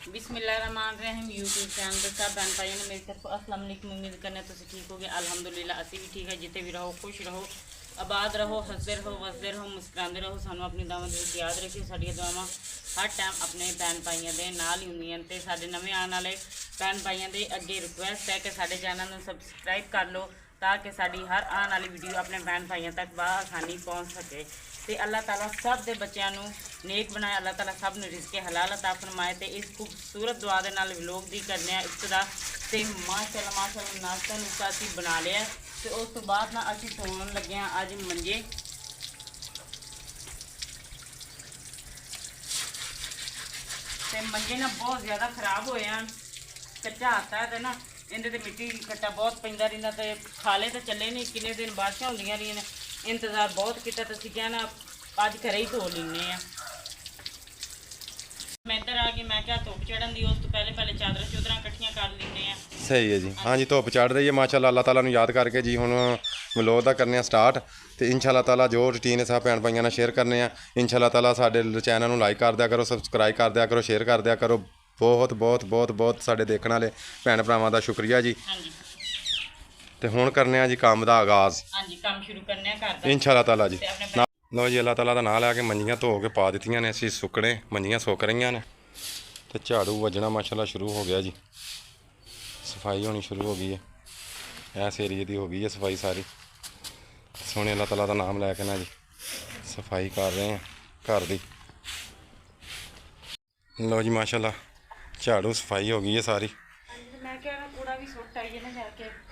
बिस्मिल्लाहिर्रहमानिर्रहीम YouTube channel पर सब बहन भाइयों ने मेरी तरफ अस्सलाम वालेकुम। उम्मीद करने तुम ठीक हो गए। अल्हम्दुलिल्लाह असी भी ठीक है। जिते भी रहो खुश रहो, आबाद रहो, हंसते रहो, वसते रहो, मुस्कुराते रहो। सानू अपनी दावत ਵਿੱਚ याद रखियो। साडियां दुआवां हर टाइम अपने भैन भाइयों के नाल ही होंदियां ते साडे नਵੇਂ आने वाले भैन भाइयों के अगे रिक्वेस्ट है कि साडे चैनल ਨੂੰ सबसक्राइब कर लो ताकि साडी हर आने वाली वीडियो अपने भैन भाइयों तक बआसानी पहुँच सके। तो अल्लाह ताला सब के बच्चों को नेक बनाए, अल्लाह ताला सब ने रिज़्क़ हलाल अता फरमाए। तो इस खूबसूरत दुआ के नाल व्लॉग दी करने इब्तिदा ते माशाअल्लाह नाश्ता नुश्ता असीं बना लिया। तो उस तो बाद ना असीं सोन लगे हैं अज मंजे। ते मंजे ना बहुत ज़्यादा खराब होए हैं, कच्चा आता है तो ना इहदे ते मिट्टी कट्टा बहुत पैंदा रहिंदा ते खाले तो चले नहीं। किन्ने दिन बारिशां होंदियां रहियां ने, इंतज़ार बहुत किया तो असीं क्या ना अज घरे ही धो लैने आ। मैं इधर आ गई, मैं क्या धुप चढ़न दी उस तो पहले चादर चूदर इकट्ठियां कर लैने आ। सही है जी। हाँ जी, धुप चढ़ रही है माशाअल्लाह। अल्लाह ताला नूं याद करके जी हुण व्लॉग दा करने स्टार्ट। तो इंशाअल्लाह ताला जो रूटीन है सब भैन भाइयों नाल शेयर करने आ। इंशाअल्लाह ताला साडे चैनल नूं लाइक कर दिया करो, सबसक्राइब कर दिया करो, शेयर कर दिया करो। बहुत बहुत बहुत बहुत साडे देखण वाले भैन भरावां दा शुक्रिया जी। तो हुण करने आ जी काम दा आगाज़। हाँ जी, काम शुरू करने आ घर दा इंशाअल्लाह ताला जी। लो जी, अल्लाह ताला दा नाम लैके मंजियां धो के पा दित्तियां ने असीं सुकने। मंजियां सुक रहीआं ने ते झाड़ू वजना माशाअल्लाह शुरू हो गया जी। सफाई होनी शुरू हो गई है। इस एरिए की हो गई है सफाई सारी। सोने अल्लाह ताला का नाम लैके ना जी सफाई कर रहे हैं घर की। लो जी माशाअल्लाह झाड़ू सफाई हो गई है सारी।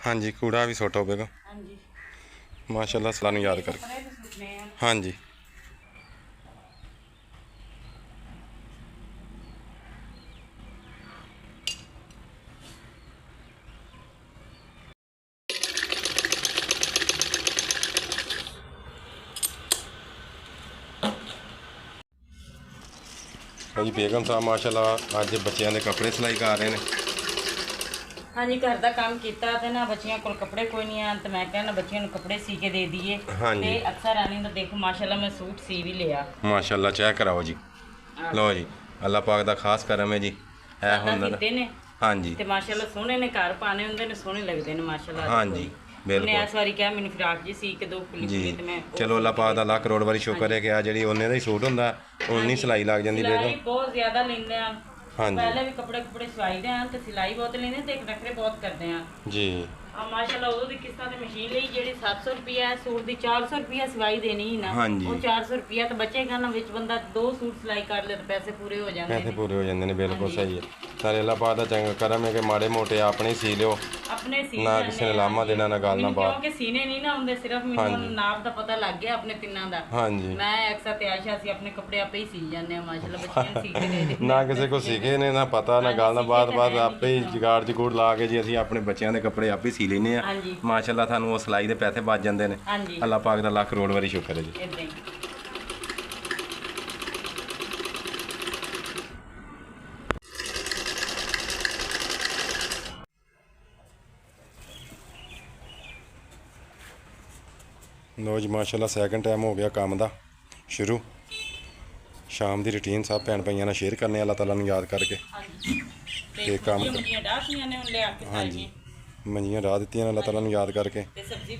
हाँ जी, कूड़ा भी सुट होगा माशाअल्लाह। सलाह याद करके हाँ जी। जी बेगम साहब माशाअल्लाह अज बच्चों के कपड़े सिलाई कर रहे हैं। हाँ जी, घर का काम किया तो ना बच्चियों को कपड़े कोई नहीं आन तो मैं कहना बच्चियों को कपड़े सी के दे दिए। हाँ जी, अक्सर आनी तो देखो माशाल्लाह मैं सूट सी भी लिया माशाअल्लाह। चेक कराओ जी। लो जी, अल्लाह पाक दा खास करम है जी। है हुनर ने। हाँ जी, ते माशाल्लाह सोहने ने घर पाने होंदे ने, सोहने लगदे ने माशाल्लाह। हाँ जी बिल्कुल इस बारी क्या मैंने फ्राक जी सी के दो खुली जी। ते मैं चलो अल्लाह पाक दा लाख करोड़ वारी शुक्र है कि आ जिहड़ी ओने दा ही सूट हुंदा उन्नी सिलाई लग जांदी बेगम। बहुत ज्यादा लेंदे हैं। हाँ जी, पहले भी कपड़े कुपड़े सिवाई दे हैं तो सिलाई बहुत लेंदे ते एक नखरे बहुत करते हैं जी। माशाल्लाह उदों दी किस्तां ते मशीन लई जेहड़ी 700 रुपया है सूट दी 400 रुपया सिवाई देनी ही ना। हाँ जी, वो 400 रुपया तो बचेगा ना, विच बंदा दो सूट सिलाई कर ले तो पैसे पूरे हो जाते पैसे हैं। पूरे हो जाते हैं, बिल्कुल सही है। सारे अल्लाह पाक दा चंगा करम है कि माड़े मोटे अपने ही सी लियो, अपने सी ना किसी ने लामा देना ना गाल ना बात। क्योंकि सीने नहीं ना हुंदे, सिर्फ मैनूं नाप दा पता लग गया अपने तिन्नां दा। हाँ जी, मैं अक्सर ते आयशा सी अपने कपड़े आपे ही सी जाने माशाल्लाह। बच्चियां सी के दे दे ना किसी को सीखे ने ना पता ना गाल ना बात बात आपे ही जुगाड़ जगूड़ ला के जी असीं अपने बच्चों के कपड़े आपे सी लेने हाँ जी, माशाअल्लाह। थानू वो सिलाई के पैसे बच जाते हैं। हाँ जी, अल्लाह पाक दा लाख करोड़ वारी शुक्र है जी। इदां ही। लो जी माशाअल्लाह सैकंड टाइम हो गया काम का शुरू। शाम की रूटीन सब भैन भाइयों ने शेयर करने अल्लाह ताला नूं याद करके ते काम। हाँ जी, मंजियां डाह दित्तियां अल्लाह ताला नूं याद करके। सब्जी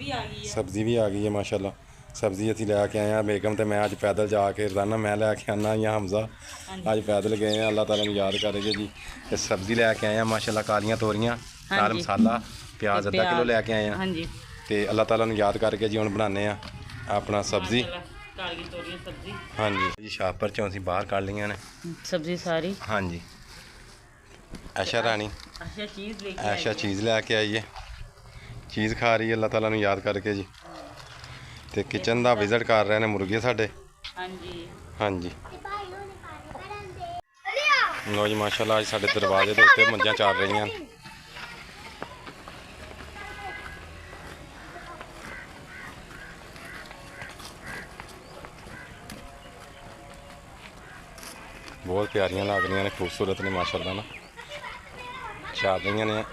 भी आ गई है माशाअल्लाह। सब्जी असीं लैके आए हैं बेगम ते मैं अज पैदल जाके रोजाना मैं लैके आना या हमजा अज पैदल गए हैं अल्लाह ताला नूं याद करके जी। ते सब्जी लैके आए हैं माशाअल्लाह, कालियां तोरियां नाल मसाला प्याज अद्धा किलो लैके आए हैं। तो अल्लाह ताला नूं याद करके जी हुण बनाने अपना सब्जी। हाँ जी जी, शापर चों असीं बाहर कढ लईआं ने सब्जी सारी। हाँ जी, ऐशा रानी ऐशा चीज़ लैके आई है, चीज़ खा रही है अल्लाह ताला नूं याद करके जी। तो किचन का विजिट कर रहे हैं मुर्गे साडे। हाँ जी, लो जी माशाअल्लाह अज साडे दरवाजे के उत्ते मंझां चल रही हैं। बहुत प्यारियां लग रही ने, खूबसूरत ने माशाअल्लाह ना चल रही ने।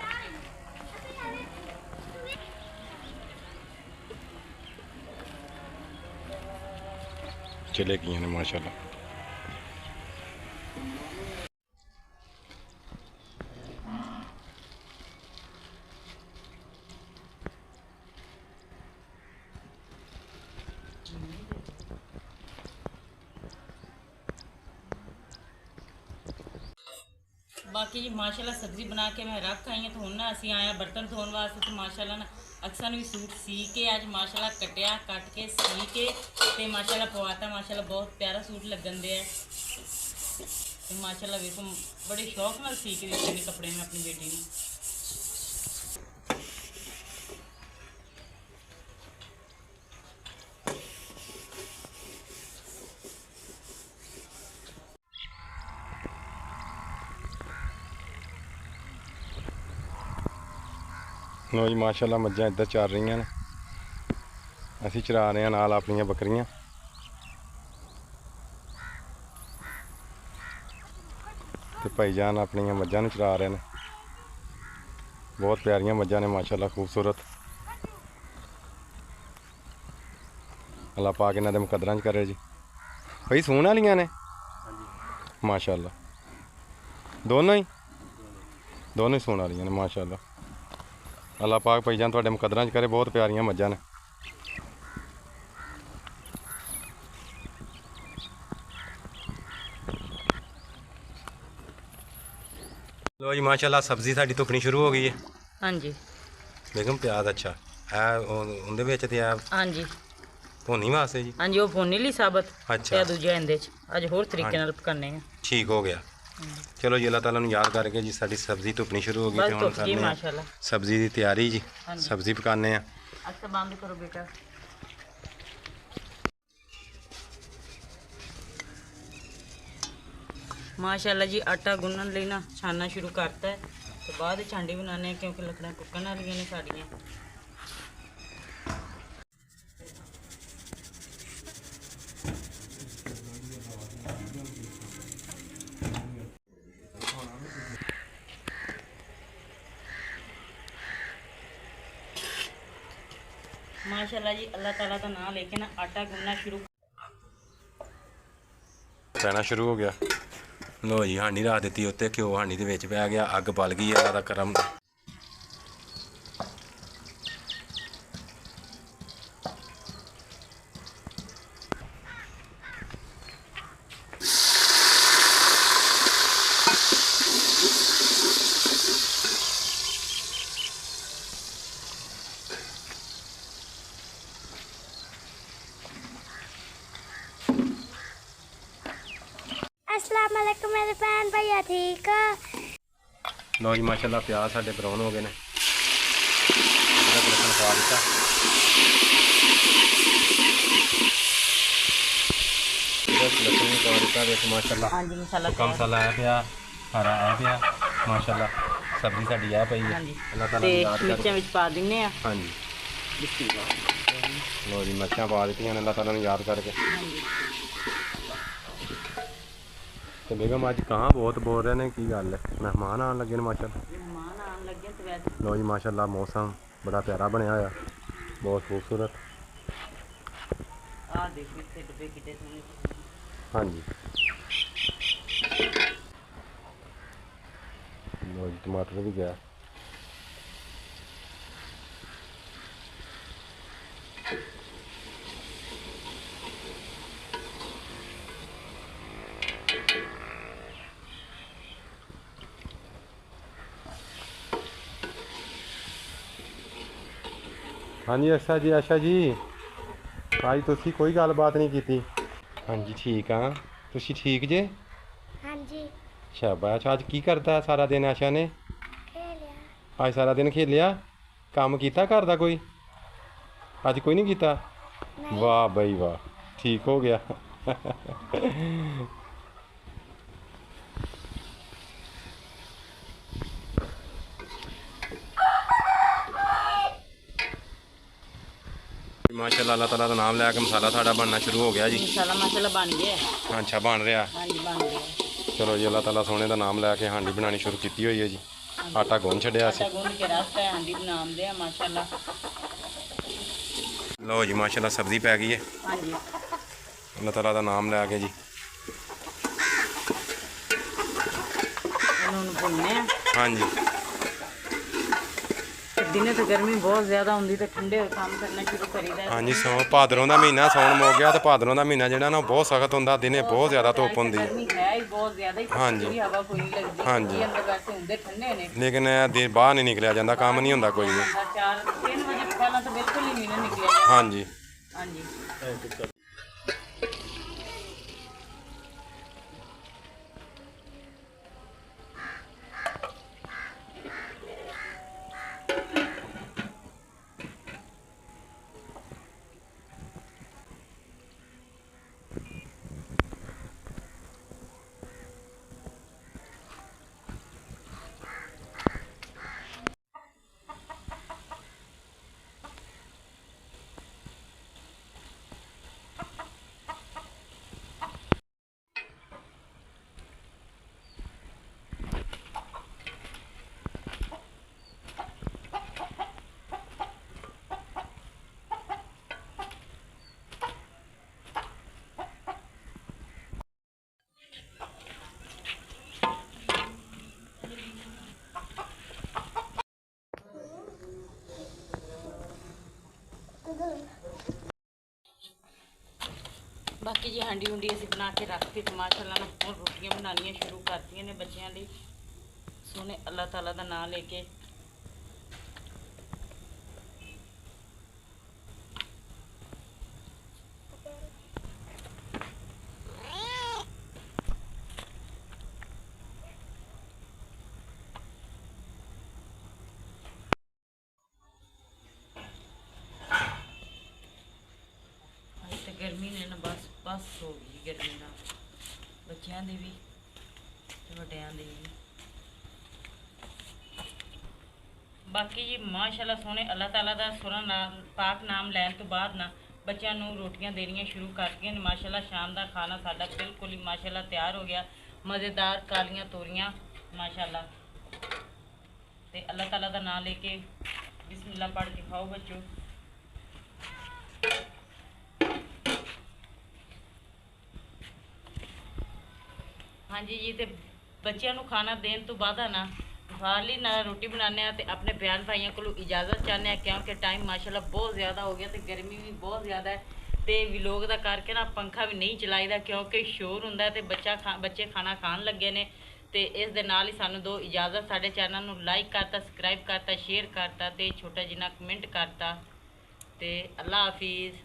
चले गई ने माशाअल्लाह। ਬਾਕੀ ਜੀ ਮਾਸ਼ਾਅੱਲਾ ਸਬਜ਼ੀ ਬਣਾ ਕੇ ਮੈਂ ਰੱਖ ਆਈ ਹਾਂ। ਤੇ ਹੁਣ ਨਾ ਅਸੀਂ ਆਏ ਹਾਂ ਬਰਤਨ ਧੋਣ ਵਾਸਤੇ। ਤੇ ਮਾਸ਼ਾਅੱਲਾ ਨਾ ਅਕਸਰ ਵੀ ਸੂਟ ਸੀ ਕੇ ਅੱਜ ਮਾਸ਼ਾਅੱਲਾ ਕੱਟ ਕੇ ਸੀ ਕੇ ਤੇ ਮਾਸ਼ਾਅੱਲਾ ਪਵਾਤਾ। ਮਾਸ਼ਾਅੱਲਾ ਬਹੁਤ ਪਿਆਰਾ ਸੂਟ ਲੱਗਣ ਦੇ ਹੈ। ਤੇ ਮਾਸ਼ਾਅੱਲਾ ਵੇਖੋ ਬੜੇ ਸ਼ੌਕ ਨਾਲ ਸੀ ਕੇ ਦਿੱਤੇ ਨੇ ਕੱਪੜੇ ਮੈਂ ਆਪਣੀ ਬੇਟੀ ਨੂੰ। ਲੋ ਜੀ ਮਾਸ਼ਾਅੱਲਾ ਮੱਝਾਂ ਇੱਧਰ ਚੱਲ ਰਹੀਆਂ ਨੇ, ਅਸੀਂ ਚਰਾ ਰਹੇ ਹਾਂ ਨਾਲ ਆਪਣੀਆਂ ਬੱਕਰੀਆਂ। ਤੇ ਭਾਈਜਾਨ ਆਪਣੀਆਂ ਮੱਝਾਂ ਨੂੰ ਚਰਾ ਰਹੇ ਨੇ। ਬਹੁਤ ਪਿਆਰੀਆਂ ਮੱਝਾਂ ਨੇ ਮਾਸ਼ਾਅੱਲਾ, ਖੂਬਸੂਰਤ। ਅੱਲਾ ਪਾਕ ਇਹਨਾਂ ਦੇ ਮੁਕੱਦਰਾਂ 'ਚ ਕਰੇ ਜੀ। ਭਾਈ ਸੂਣ ਵਾਲੀਆਂ ਨੇ ਮਾਸ਼ਾਅੱਲਾ, ਦੋਨੋਂ ਹੀ ਸੂਣ ਵਾਲੀਆਂ ਨੇ ਮਾਸ਼ਾਅੱਲਾ। ਅੱਲਾ ਪਾਕ ਭਾਈਜਾਨ ਤੁਹਾਡੇ ਮੁਕੱਦਰਾਂ 'ਚ ਕਰੇ। ਬਹੁਤ ਪਿਆਰੀਆਂ ਮੱਝਾਂ ਨੇ। ਲੋ ਜੀ ਮਾਸ਼ਾਅੱਲਾ ਸਬਜ਼ੀ ਸਾਡੀ ਧੁੱਪਣੀ ਸ਼ੁਰੂ ਹੋ ਗਈ ਹੈ। ਹਾਂਜੀ ਬੇਗਮ ਪਿਆਜ਼ ਅੱਛਾ ਹੈ ਉਹਦੇ ਵਿੱਚ ਤੇ ਆ ਹਾਂਜੀ ਭੁੰਨੀ ਵਾਸਤੇ ਜੀ। ਹਾਂਜੀ ਉਹ ਭੁੰਨੀ ਲਈ ਸਾਬਤ ਅੱਛਾ ਤੇ ਦੂਜਾ ਇਹਦੇ ਚ ਅੱਜ ਹੋਰ ਤਰੀਕੇ ਨਾਲ ਪਕਾਣੇ ਆ। ਠੀਕ ਹੋ ਗਿਆ। ਚਲੋ ਜੀ ਅੱਲਾਹ ਤਾਲਾ ਨੂੰ ਯਾਦ ਕਰਕੇ ਜੀ ਸਾਡੀ ਸਬਜ਼ੀ ਧੁੱਪਣੀ ਸ਼ੁਰੂ ਹੋ ਗਈ। ਤੇ ਹੁਣ ਜੀ ਮਾਸ਼ਾਅੱਲਾ ਸਬਜ਼ੀ ਦੀ ਤਿਆਰੀ ਜੀ। ਸਬਜ਼ੀ ਪਕਾਣੇ ਆ। ਅੱਛਾ ਬੰਦ ਕਰੋ ਬੇਟਾ। माशाल्लाह जी आटा गुनन लेना छानना शुरू करता है। तो बाद चांडी बनाने क्योंकि लकड़ियाँ कुकन वाली ने साड़ियाँ। माशाल्लाह जी अल्लाह ताला का नाम लेके ना आटा गुनना शुरू ਪੈਣਾ ਸ਼ੁਰੂ ਹੋ ਗਿਆ। ਲੋ ਜੀ ਹਾਂਡੀ ਰੱਖ ਦਿੱਤੀ ਉੱਤੇ, ਘਿਓ ਹਾਂਡੀ ਦੇ ਵਿੱਚ ਪੈ ਗਿਆ। ਅੱਗ ਬਲ ਗਈ ਹੈ ਦਾ ਕਰਮ। अस्सलाम वालेकुम मेरे बहन भैया ठीक है। ਲੋ ਜੀ ਮਾਸ਼ਾਅੱਲਾ ਪਿਆਜ਼ ਸਾਡੇ ਬਰਾਊਨ ਹੋ ਗਏ ਨੇ। ਅਦਰਕ ਲਸਣ ਪਾ ਦਿੱਤਾ। ਅਦਰਕ ਲਸਣ ਪਾ ਦਿੱਤਾ ਵਿੱਚ ਮਾਸ਼ਾਅੱਲਾ। ਹਾਂਜੀ ਮਸਾਲਾ ਸੁੱਕਾ ਮਸਾਲਾ ਆਇਆ ਪਿਆ, ਹਰਾ ਆਇਆ ਪਿਆ ਮਾਸ਼ਾਅੱਲਾ। ਸਬਜ਼ੀ ਸਾਡੀ ਆ ਪਈ ਹੈ। ਹਾਂਜੀ ਅੱਲਾਹ ਤਾਲਾ ਤੇ ਨੂੰ ਯਾਦ ਮਿਰਚਾਂ ਕਰਕੇ। ਵਿੱਚ ਪਾ ਦਿੰਨੇ ਆ। ਹਾਂਜੀ ਬਿਸਮਿਲ੍ਲਾਹ। ਲੋ ਜੀ ਮਿਰਚਾਂ ਪਾ ਦਿੱਤੀਆਂ ਨੇ ਅੱਲਾਹ ਤਾਲਾ ਨੂੰ ਯਾਦ ਕਰਕੇ। ਹਾਂਜੀ ਤੇ ਬੇਗਮ ਅੱਜ ਕਾਂ ਬਹੁਤ ਬੋਲ ਰਹੇ ਨੇ, ਕੀ ਗੱਲ ਹੈ? ਮਹਿਮਾਨ ਆਉਣ ਲੱਗੇ ਨੇ ਮਾਸ਼ਾਅੱਲਾ। ਮਹਿਮਾਨ ਆਉਣ ਲੱਗੇ ਤੇ ਵੈਸੇ ਲੋ ਜੀ ਮਾਸ਼ਾਅੱਲਾ ਮੌਸਮ ਬੜਾ ਪਿਆਰਾ ਬਣਿਆ ਹੋਇਆ, ਬਹੁਤ ਖੂਬਸੂਰਤ। ਆ ਦੇਖੋ ਇੱਥੇ ਡੱਬੇ ਕਿੱਡੇ ਸੋਹਣੇ। ਹਾਂਜੀ ਲੋ ਜੀ ਟਮਾਟਰ ਵੀ ਗਿਆ। ਹਾਂਜੀ ਆਸ਼ਾ ਜੀ ਅੱਜ ਤੁਸੀਂ ਕੋਈ ਗੱਲਬਾਤ ਨਹੀਂ ਕੀਤੀ। ਹਾਂਜੀ ਠੀਕ ਆ, ਤੁਸੀਂ ਠੀਕ ਜੇ? हाँ जी ਸ਼ਾਬਾਸ਼। ਅੱਜ ਕੀ ਕਰਦਾ ਸਾਰਾ ਦਿਨ ਆਸ਼ਾ ਨੇ? खेलिया ਅੱਜ ਸਾਰਾ ਦਿਨ ਖੇਲਿਆ? ਕੰਮ ਕੀਤਾ ਘਰ ਦਾ ਕੋਈ? ਅੱਜ ਕੋਈ ਨਹੀਂ ਕੀਤਾ? ਵਾਹ ਬਈ ਵਾਹ, ਠੀਕ ਹੋ ਗਿਆ। ਮਾਸ਼ਾਅੱਲਾ ਅੱਲਾਹ ਤਾਲਾ ਦਾ ਨਾਮ ਲੈ ਕੇ ਮਸਾਲਾ ਸਾਡਾ ਬਣਨਾ ਸ਼ੁਰੂ ਹੋ ਗਿਆ ਜੀ। ਮਸਾਲਾ ਮਾਸ਼ਾਅੱਲਾ ਬਣ ਗਿਆ। ਅੱਛਾ ਬਣ ਰਿਹਾ। ਹਾਂਜੀ ਬਣ ਗਿਆ। ਚਲੋ ਜੀ ਅੱਲਾਹ ਤਾਲਾ ਸੋਹਣੇ ਦਾ ਨਾਮ ਲੈ ਕੇ ਹਾਂਡੀ ਬਣਾਉਣੀ ਸ਼ੁਰੂ ਕੀਤੀ ਹੋਈ ਹੈ ਜੀ। ਆਟਾ ਗੁੰਨ ਛੱਡਿਆ ਸੀ। ਆਟਾ ਗੁੰਨ ਕੇ ਰੱਖਤਾ ਹੈ, ਹਾਂਡੀ ਬਣਾਉਂਦੇ ਆ ਮਾਸ਼ਾਅੱਲਾ। ਲਓ ਜੀ ਮਾਸ਼ਾਅੱਲਾ ਸਬਜ਼ੀ ਪੈ ਗਈ ਹੈ। ਹਾਂਜੀ ਅੱਲਾਹ ਤਾਲਾ ਦਾ ਨਾਮ ਲੈ ਕੇ ਜੀ। ਇਹਨੂੰ ਭੁੰਨਨੇ ਆ। ਹਾਂਜੀ ਤੇ ਦਿਨੇ ਤੇ ਗਰਮੀ ਬਹੁਤ ਜ਼ਿਆਦਾ ਹੁੰਦੀ ਤੇ ਠੰਡੇ ਹੋਏ ਕੰਮ ਕਰਨਾ ਸ਼ੁਰੂ ਕਰੀਦਾ ਹੈ। ਹਾਂਜੀ ਭਾਦਰੋਂ ਦਾ ਮਹੀਨਾ ਸੌਣ ਮੁੱਕ ਗਿਆ ਤੇ ਭਾਦਰੋਂ ਦਾ ਮਹੀਨਾ ਜਿਹੜਾ ਨਾ ਉਹ ਬਹੁਤ ਸਖਤ ਹੁੰਦਾ, ਦਿਨੇ ਬਹੁਤ ਜ਼ਿਆਦਾ ਧੁੱਪ ਹੁੰਦੀ ਹੈ। ਗਰਮੀ ਹੈ ਹੀ ਬਹੁਤ ਜ਼ਿਆਦਾ ਹੀ, ਹਾਂਜੀ। ਪੱਖੇ ਦੀ ਹਵਾ ਕੋਈ ਨਹੀਂ ਲੱਗਦੀ। ਹਾਂਜੀ। ਜੀ ਅੰਦਰ ਵੈਸੇ ਹੁੰਦੇ ਠੰਡੇ ਨੇ। ਲੇਕਿਨ ਇਹ ਬਾਹਰ ਨਹੀਂ ਨਿਕਲਿਆ ਜਾਂਦਾ, ਕੰਮ ਨਹੀਂ ਹੁੰਦਾ ਕੋਈ ਵੀ। 4-3 ਵਜੇ ਪਹਿਲਾਂ ਤਾਂ ਬਿਲਕੁਲ ਹੀ ਨਹੀਂ ਨਾ ਨਿਕਲਿਆ ਜਾਂਦਾ। ਹਾਂਜੀ। ਹਾਂਜੀ। ਬਾਕੀ ਜੀ ਹਾਂਡੀ ਹੁੰਡੀ ਅਸੀਂ ਬਣਾ ਕੇ ਰੱਖਤੀ ਤੇ ਮਾਸ਼ਾਅੱਲਾ ਨਾਲ ਹੁਣ ਰੋਟੀਆਂ ਬਣਾਉਣੀਆਂ ਸ਼ੁਰੂ ਕਰਤੀਆਂ ਨੇ ਬੱਚਿਆਂ ਲਈ। ਸੋਹਣੇ ਅੱਲਾਹ ਤਾਲਾ ਦਾ ਨਾਮ ਲੈ ਕੇ। ਤੇ ਗਰਮੀ ਨੇ ਨਾ ਬਸ ਹੋ ਗਈ ਗਰਮੀ ਨਾਲ, ਬੱਚਿਆਂ ਦੀ ਵੀ ਤੇ ਵੱਡਿਆਂ ਦੀ ਵੀ। ਬਾਕੀ ਜੀ ਮਾਸ਼ਾਅੱਲਾ ਸੋਹਣੇ ਅੱਲਾਹ ਤਾਲਾ ਦਾ ਸੋਹਣਾ ਨਾਮ ਪਾਕ ਨਾਮ ਲੈਣ ਤੋਂ ਬਾਅਦ ਨਾ ਬੱਚਿਆਂ ਨੂੰ ਰੋਟੀਆਂ ਦੇਣੀਆਂ ਸ਼ੁਰੂ ਕਰਤੀਆਂ ਨੇ। ਮਾਸ਼ਾਅੱਲਾ ਸ਼ਾਮ ਦਾ ਖਾਣਾ ਸਾਡਾ ਬਿਲਕੁਲ ਹੀ ਮਾਸ਼ਾਅੱਲਾ ਤਿਆਰ ਹੋ ਗਿਆ। ਮਜ਼ੇਦਾਰ ਕਾਲੀਆਂ ਤੋਰੀਆਂ ਮਾਸ਼ਾਅੱਲਾ। ਤੇ ਅੱਲਾਹ ਤਾਲਾ ਦਾ ਨਾਮ ਲੈ ਕੇ ਬਿਸਮਿल्लाह ਪੜ੍ਹ ਕੇ ਖਾਓ ਬੱਚੋ। ਹਾਂਜੀ ਜੀ, ਤੇ ਬੱਚਿਆਂ ਨੂੰ ਖਾਣਾ ਦੇਣ ਤੋਂ ਬਾਅਦ ਨਾ ਬਾਹਰਲੀ ਨਾ ਰੋਟੀ ਬਣਾਉਂਦੇ ਆ ਤੇ ਆਪਣੇ ਭੈਣ ਭਾਈਆਂ ਕੋਲੋਂ ਇਜਾਜ਼ਤ ਚਾਹੁੰਦੇ ਆ, ਕਿਉਂਕਿ ਟਾਈਮ ਮਾਸ਼ਾਅੱਲਾ ਬਹੁਤ ਜ਼ਿਆਦਾ ਹੋ ਗਿਆ ਤੇ ਗਰਮੀ ਵੀ ਬਹੁਤ ਜ਼ਿਆਦਾ ਹੈ। ਤੇ ਵਲੋਗ ਦਾ ਕਰਕੇ ਨਾ ਪੰਖਾ ਵੀ ਨਹੀਂ ਚਲਾਈਦਾ ਕਿਉਂਕਿ ਸ਼ੋਰ ਹੁੰਦਾ ਤੇ ਬੱਚੇ ਖਾਣਾ ਖਾਣ ਲੱਗੇ ਨੇ। ਤੇ ਇਸ ਦੇ ਨਾਲ ਹੀ ਸਾਨੂੰ ਦੋ ਇਜਾਜ਼ਤ। ਸਾਡੇ ਚੈਨਲ ਨੂੰ ਲਾਈਕ ਕਰਤਾ, ਸਬਸਕ੍ਰਾਈਬ ਕਰਤਾ, ਸ਼ੇਅਰ ਕਰਤਾ ਤੇ ਛੋਟਾ ਜਿਹਾ ਕਮੈਂਟ ਕਰਤਾ। ਤੇ ਅੱਲਾ ਹਾਫਿਜ਼।